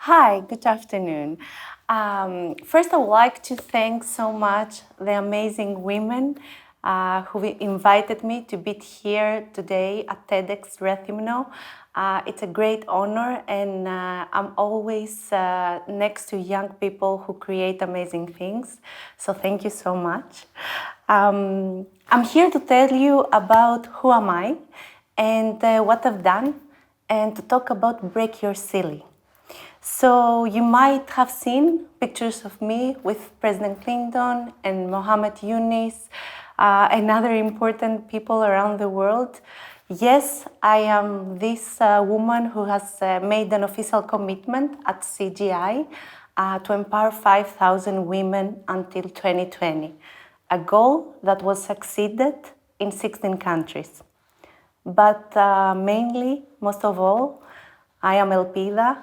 Hi, good afternoon. First, I would like to thank so much the amazing women who invited me to be here today at TEDxUOCRethymno. It's a great honor, and I'm always next to young people who create amazing things. So thank you so much. I'm here to tell you about who am I and what I've done, and to talk about break your ceiling. So you might have seen pictures of me with President Clinton and Muhammad Yunus and other important people around the world. Yes, I am this woman who has made an official commitment at CGI to empower 5,000 women until 2020, a goal that was succeeded in 16 countries. But mainly, most of all, I am Elpida,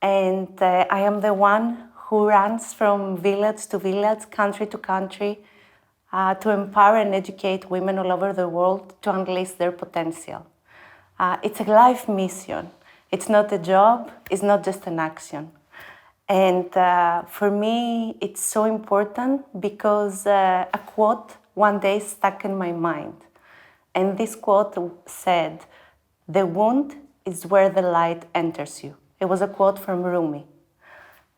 and I am the one who runs from village to village, country to country, to empower and educate women all over the world to unleash their potential. It's a life mission. It's not a job, it's not just an action. And for me, it's so important because a quote one day stuck in my mind. And this quote said, "The wound is where the light enters you." It was a quote from Rumi.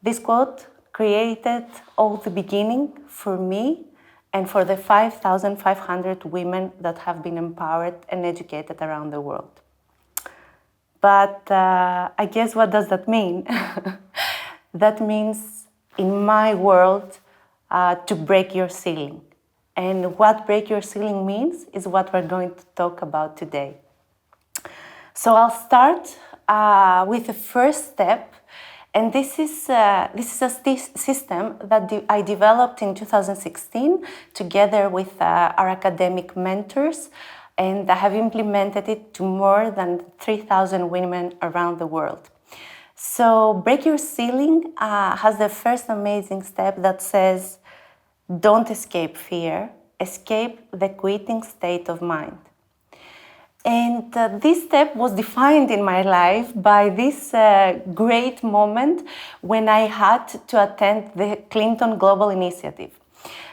This quote created all the beginning for me and for the 5,500 women that have been empowered and educated around the world. But I guess, what does that mean? That means, in my world, to break your ceiling. And what break your ceiling means is what we're going to talk about today. So I'll start with the first step, and this is a system that I developed in 2016 together with our academic mentors, and I have implemented it to more than 3,000 women around the world. So Break Your Ceiling has the first amazing step that says, don't escape fear, escape the quitting state of mind. And this step was defined in my life by this great moment when I had to attend the Clinton Global Initiative.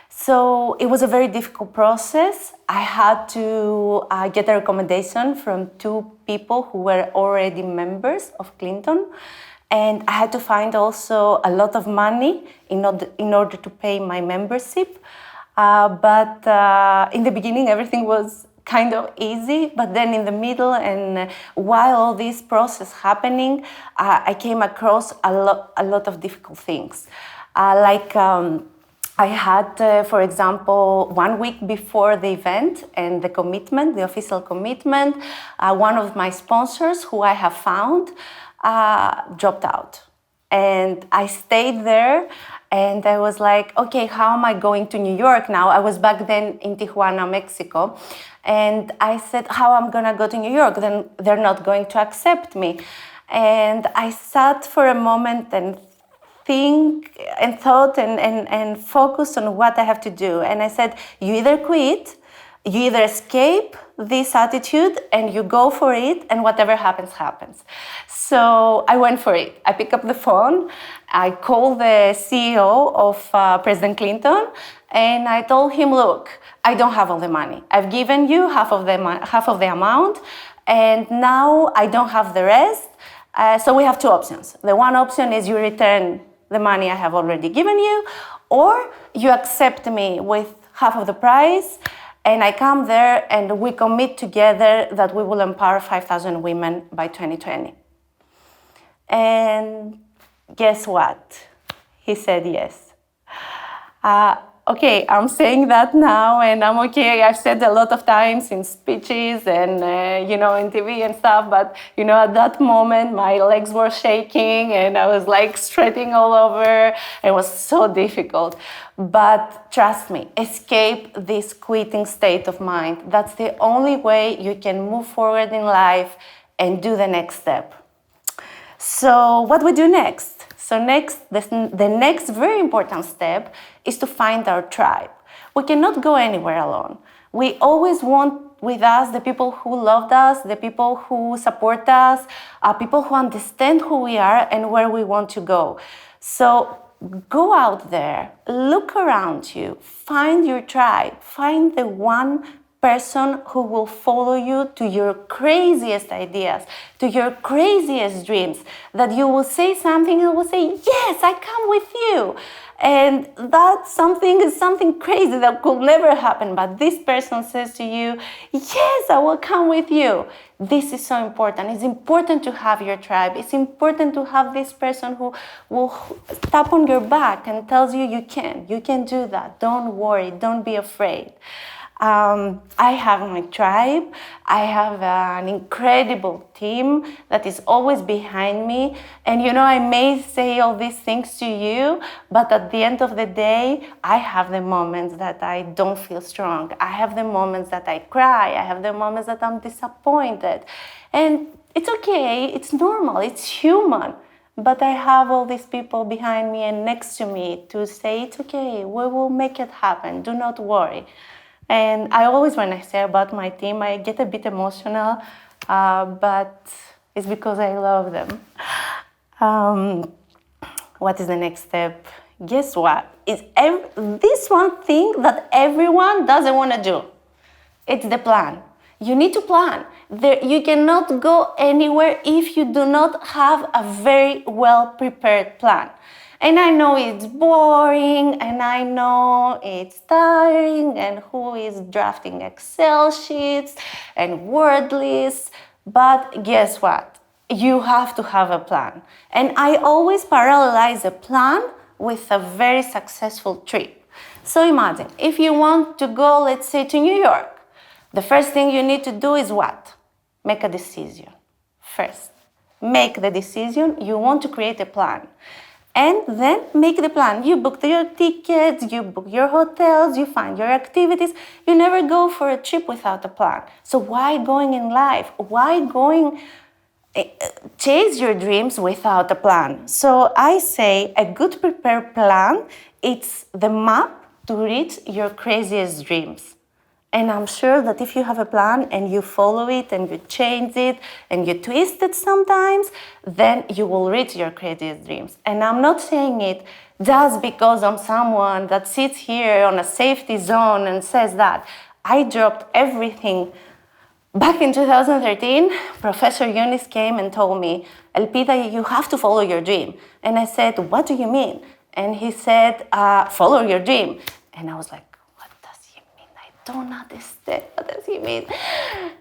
So it was a very difficult process. I had to get a recommendation from two people who were already members of Clinton. And I had to find also a lot of money in order to pay my membership. But in the beginning, everything was kind of easy, but then in the middle and while all this process happening, I came across a lot of difficult things. I had, for example, 1 week before the event and the commitment, the official commitment, one of my sponsors who I have found dropped out. And I stayed there and I was like, okay, how am I going to New York now? I was back then in Tijuana, Mexico. And I said, how am I gonna go to New York? Then they're not going to accept me. And I sat for a moment and thought and focused on what I have to do. And I said, you either quit, you either escape this attitude and you go for it, and whatever happens, happens. So I went for it. I picked up the phone, I called the CEO of President Clinton, and I told him, look, I don't have all the money. I've given you half of the amount, and now I don't have the rest. So we have two options. The one option is you return the money I have already given you, or you accept me with half of the price, and I come there and we commit together that we will empower 5,000 women by 2020. And guess what? He said yes. Okay, I'm saying that now, and I'm okay. I've said a lot of times in speeches and, in TV and stuff, but, at that moment, my legs were shaking and I was like sweating all over. It was so difficult. But trust me, escape this quitting state of mind. That's the only way you can move forward in life and do the next step. So what we do next? So the next very important step is to find our tribe. We cannot go anywhere alone. We always want with us, the people who loved us, the people who support us, people who understand who we are and where we want to go. So go out there, look around you, find your tribe, find the one person who will follow you to your craziest ideas, to your craziest dreams, that you will say something and will say, yes, I come with you. And that something is something crazy that could never happen, but this person says to you, yes, I will come with you. This is so important. It's important to have your tribe. It's important to have this person who will tap on your back and tells you, you can do that. Don't worry, don't be afraid. I have my tribe. I have an incredible team that is always behind me. And you know, I may say all these things to you, but at the end of the day, I have the moments that I don't feel strong. I have the moments that I cry. I have the moments that I'm disappointed. And it's okay. It's normal. It's human. But I have all these people behind me and next to me to say, it's okay. We will make it happen. Do not worry. And I always, when I say about my team, I get a bit emotional, but it's because I love them. What is the next step? Guess what? It's this one thing that everyone doesn't want to do. It's the plan. You need to plan. You cannot go anywhere if you do not have a very well-prepared plan. And I know it's boring, and I know it's tiring, and who is drafting Excel sheets and word lists, but guess what? You have to have a plan. And I always parallelize a plan with a very successful trip. So imagine, if you want to go, let's say, to New York, the first thing you need to do is what? Make a decision. First, make the decision. You want to create a plan. And then make the plan. You book your tickets, you book your hotels, you find your activities. You never go for a trip without a plan. So why going in life? Why chase your dreams without a plan? So I say a good prepared plan, it's the map to reach your craziest dreams. And I'm sure that if you have a plan and you follow it and you change it and you twist it sometimes, then you will reach your craziest dreams. And I'm not saying it just because I'm someone that sits here on a safety zone and says that. I dropped everything. Back in 2013, Professor Yunus came and told me, Elpida, you have to follow your dream. And I said, what do you mean? And he said, follow your dream. And I was like, don't understand, what does he mean?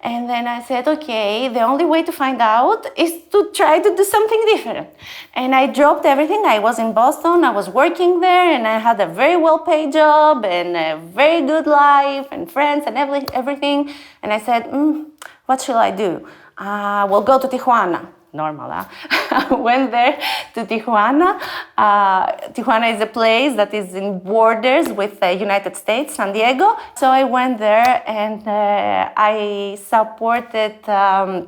And then I said, okay, the only way to find out is to try to do something different. And I dropped everything. I was in Boston, I was working there, and I had a very well-paid job and a very good life and friends and everything. And I said, what should I do? We'll go to Tijuana. Normal, huh? I went there to Tijuana. Tijuana is a place that is in borders with the United States, San Diego. So I went there and I supported, I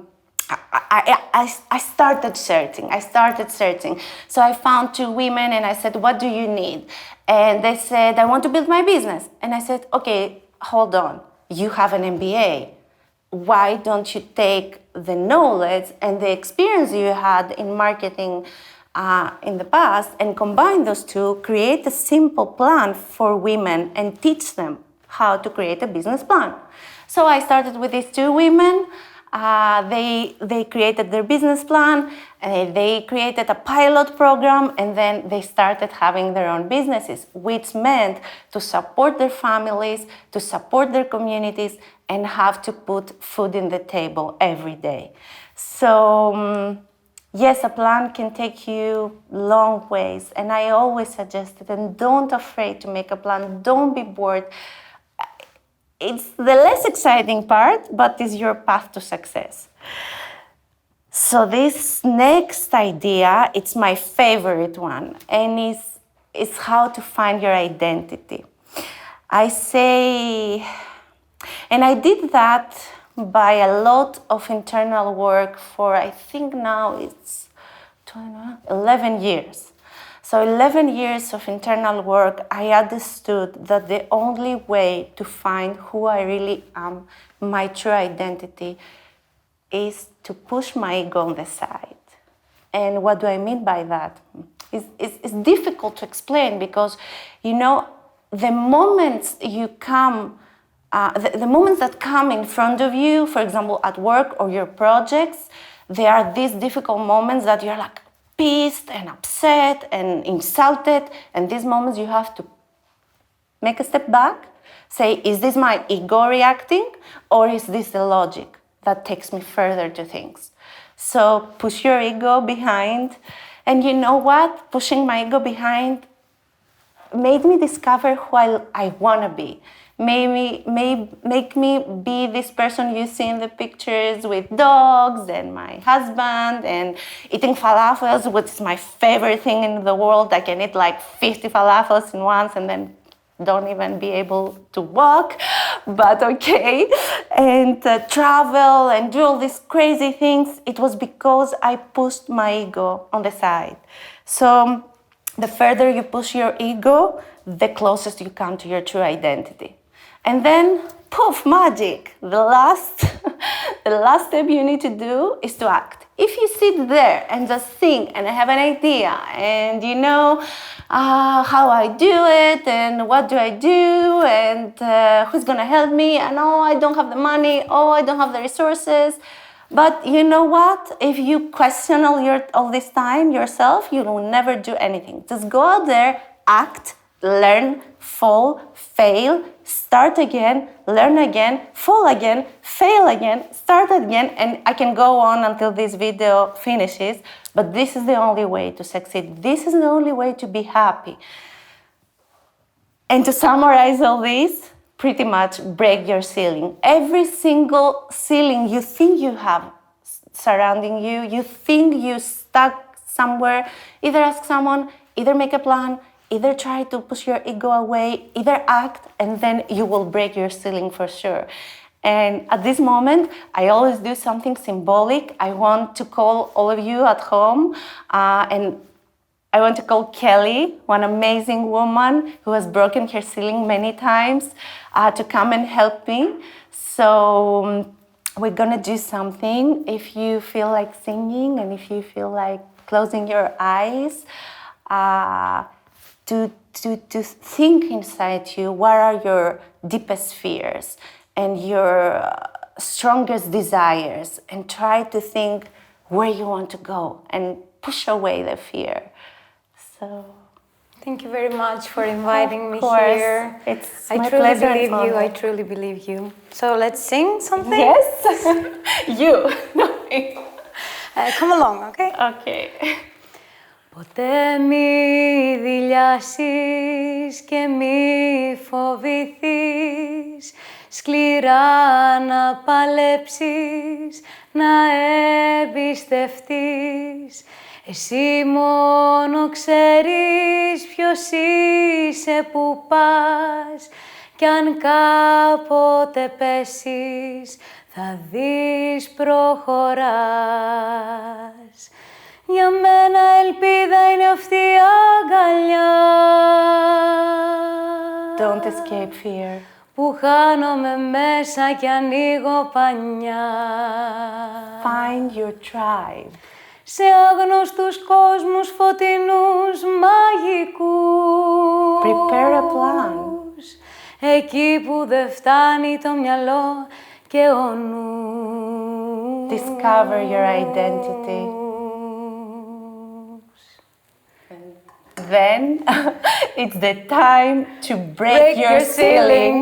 started searching. So I found two women and I said, what do you need? And they said, I want to build my business. And I said, okay, hold on. You have an MBA. Why don't you take the knowledge and the experience you had in marketing in the past and combine those two, create a simple plan for women and teach them how to create a business plan. So I started with these two women. They created their business plan, they created a pilot program, and then they started having their own businesses, which meant to support their families, to support their communities, and have to put food in the table every day. So yes, a plan can take you long ways, and I always suggest it, and don't afraid to make a plan, don't be bored. It's the less exciting part, but is your path to success. So this next idea, it's my favorite one, and is how to find your identity. I say, and I did that by a lot of internal work for, I think now it's 11 years. So 11 years of internal work, I understood that the only way to find who I really am, my true identity, is to push my ego on the side. And what do I mean by that? It's difficult to explain because, you know, the moments you come, the moments that come in front of you, for example, at work or your projects, there are these difficult moments that you're like pissed and upset and insulted. And these moments you have to make a step back, say, is this my ego reacting or is this the logic that takes me further to things? So push your ego behind. And you know what? Pushing my ego behind made me discover who I want to be. Make me be this person you see in the pictures with dogs and my husband and eating falafels, which is my favorite thing in the world. I can eat like 50 falafels in once and then don't even be able to walk, but okay. And travel and do all these crazy things. It was because I pushed my ego on the side. So the further you push your ego, the closest you come to your true identity. And then, poof, magic. The last step you need to do is to act. If you sit there and just think and have an idea and you know how I do it and what do I do and who's gonna help me and oh, I don't have the money, oh, I don't have the resources. But you know what? If you question all this time yourself, you will never do anything. Just go out there, act, learn, fall, fail, start again, learn again, fall again, fail again, start again, and I can go on until this video finishes, but this is the only way to succeed. This is the only way to be happy. And to summarize all this, pretty much break your ceiling. Every single ceiling you think you have surrounding you, you think you're stuck somewhere, either ask someone, either make a plan, either try to push your ego away, either act, and then you will break your ceiling for sure. And at this moment, I always do something symbolic. I want to call all of you at home, and I want to call Kelly, one amazing woman who has broken her ceiling many times, to come and help me. So we're gonna do something. If you feel like singing and if you feel like closing your eyes, to think inside you, what are your deepest fears and your strongest desires, and try to think where you want to go and push away the fear. So, thank you very much for inviting me course. Here. It's I my truly pleasure and believe you. honor. I truly believe you. So let's sing something. Yes, you. Come along, okay? Okay. Ποτέ μη δειλιάσεις και μη φοβηθείς, σκληρά να παλέψεις, να εμπιστευτείς. Εσύ μόνο ξέρεις ποιος είσαι, που πας, κι αν κάποτε πέσεις, θα δεις προχωράς. Για μένα ελπίδα είναι αυτή η αγκαλιά. Don't escape fear. Που χάνομαι μέσα κι ανοίγω πανιά. Find your tribe. Σε άγνωστους κόσμους φωτεινούς μαγικούς. Prepare a plan. Εκεί που δεν φτάνει το μυαλό και ο νους. Discover your identity. Then it's the time to break your ceiling.